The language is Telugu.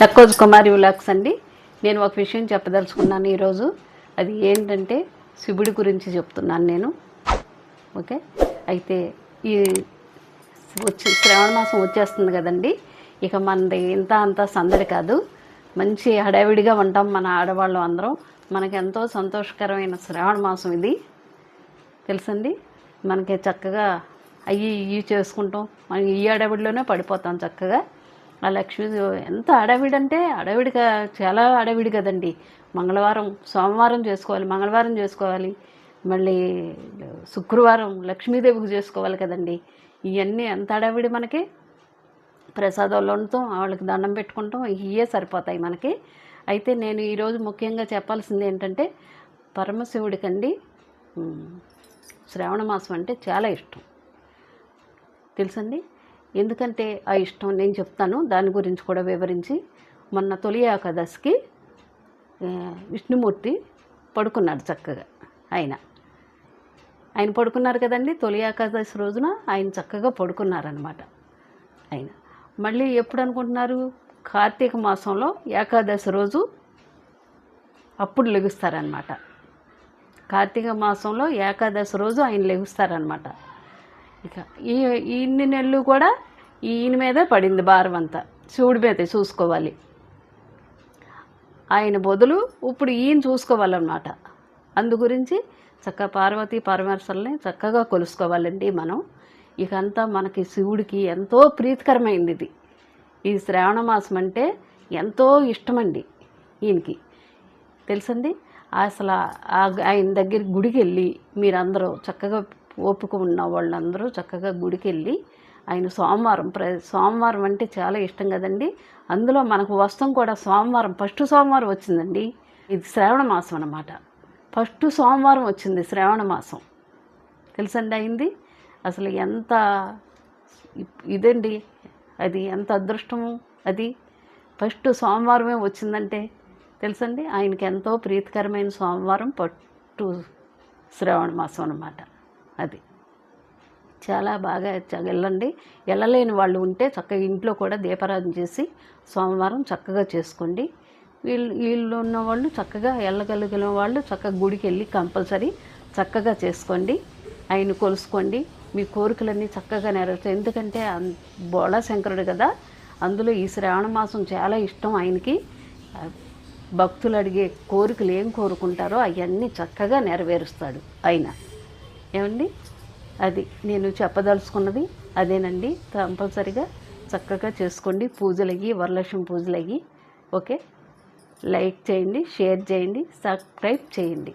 లక్కోజ్ కుమారి వ్లాగ్స్ అండి. నేను ఒక విషయం చెప్పదలుచుకున్నాను ఈరోజు. అది ఏంటంటే శివుడి గురించి చెప్తున్నాను నేను. ఓకే, అయితే ఈ శ్రావణ మాసం వచ్చేస్తుంది కదండి. ఇక మనది ఇంత అంత సందడి కాదు, మంచి హడావిడిగా ఉంటాం మన ఆడవాళ్ళు అందరం. మనకి ఎంతో సంతోషకరమైన శ్రావణ మాసం ఇది, తెలుసండి. మనకి చక్కగా అయ్యి ఇవి చేసుకుంటాం, మనం ఈ హడావిడిలోనే పడిపోతాం చక్కగా. ఆ లక్ష్మీ ఎంత హడావిడి అంటే హడావిడిగా, చాలా హడావిడి కదండి. మంగళవారం సోమవారం చేసుకోవాలి, మంగళవారం చేసుకోవాలి, మళ్ళీ శుక్రవారం లక్ష్మీదేవికి చేసుకోవాలి కదండి. ఇవన్నీ ఎంత హడావిడి మనకి. ప్రసాదాలు వండుతాం, వాళ్ళకి దండం పెట్టుకుంటాం, ఇవే సరిపోతాయి మనకి. అయితే నేను ఈరోజు ముఖ్యంగా చెప్పాల్సింది ఏంటంటే, పరమశివుడికండి శ్రావణ మాసం అంటే చాలా ఇష్టం, తెలుసండి. ఎందుకంటే ఆ ఇష్టం నేను చెప్తాను, దాని గురించి కూడా వివరించి. మొన్న తొలి ఏకాదశికి విష్ణుమూర్తి పడుకున్నాడు చక్కగా. ఆయన పడుకున్నారు కదండి. తొలి ఏకాదశి రోజున ఆయన చక్కగా పడుకున్నారనమాట. ఆయన మళ్ళీ ఎప్పుడు అనుకుంటున్నారు, కార్తీక మాసంలో ఏకాదశి రోజు అప్పుడు లెగుస్తారనమాట. కార్తీక మాసంలో ఏకాదశి రోజు ఆయన లెగుస్తారనమాట. ఇక ఇన్ని నెలలు కూడా ఈయన మీదే పడింది భారం అంతా, శివుడి మీదే చూసుకోవాలి. ఆయన బదులు ఇప్పుడు ఈయన చూసుకోవాలన్నమాట. అందు గురించి చక్కగా పార్వతీ పరమేశ్వరుల్ని చక్కగా కొలుసుకోవాలండి మనం. ఇక అంతా మనకి శివుడికి ఎంతో ప్రీతికరమైంది ఇది. ఈ శ్రావణ మాసం అంటే ఎంతో ఇష్టమండి ఈయనకి, తెలుసండి. అసలు ఆయన దగ్గర గుడికి వెళ్ళి మీరందరూ చక్కగా ఓపిక ఉన్న వాళ్ళందరూ చక్కగా గుడికి వెళ్ళి, ఆయన సోమవారం అంటే చాలా ఇష్టం కదండి. అందులో మనకు వస్తాం కూడా సోమవారం, ఫస్ట్ సోమవారం వచ్చిందండి. ఇది శ్రావణ మాసం అన్నమాట. ఫస్ట్ సోమవారం వచ్చింది శ్రావణ మాసం, తెలుసండి అయింది. అసలు ఎంత ఇదండి, అది ఎంత అదృష్టము. అది ఫస్ట్ సోమవారమే వచ్చిందంటే తెలుసండి. ఆయనకి ఎంతో ప్రీతికరమైన సోమవారం పట్టు శ్రావణ మాసం అన్నమాట. అది చాలా బాగా వెళ్ళండి. వెళ్ళలేని వాళ్ళు ఉంటే చక్కగా ఇంట్లో కూడా దీపారాధన చేసి సోమవారం చక్కగా చేసుకోండి. వీళ్ళు ఉన్న వాళ్ళు చక్కగా వెళ్ళగలిగిన వాళ్ళు చక్కగా గుడికి వెళ్ళి కంపల్సరీ చక్కగా చేసుకోండి. ఆయన కొలుసుకోండి, మీ కోరికలన్నీ చక్కగా నెరవేరుతాయి. ఎందుకంటే బోళా శంకరుడు కదా, అందులో ఈ శ్రావణ మాసం చాలా ఇష్టం ఆయనకి. భక్తులు అడిగే కోరికలు ఏం కోరుకుంటారో అవన్నీ చక్కగా నెరవేరుస్తాడు ఆయన. ఏమండి, అది నేను చెప్పదలుచుకున్నది అదేనండి. కంపల్సరిగా చక్కగా చేసుకోండి పూజలయ్యి, వరలక్ష్మి పూజలయ్యి. ఓకే, లైక్ చేయండి, షేర్ చేయండి, సబ్స్క్రైబ్ చేయండి.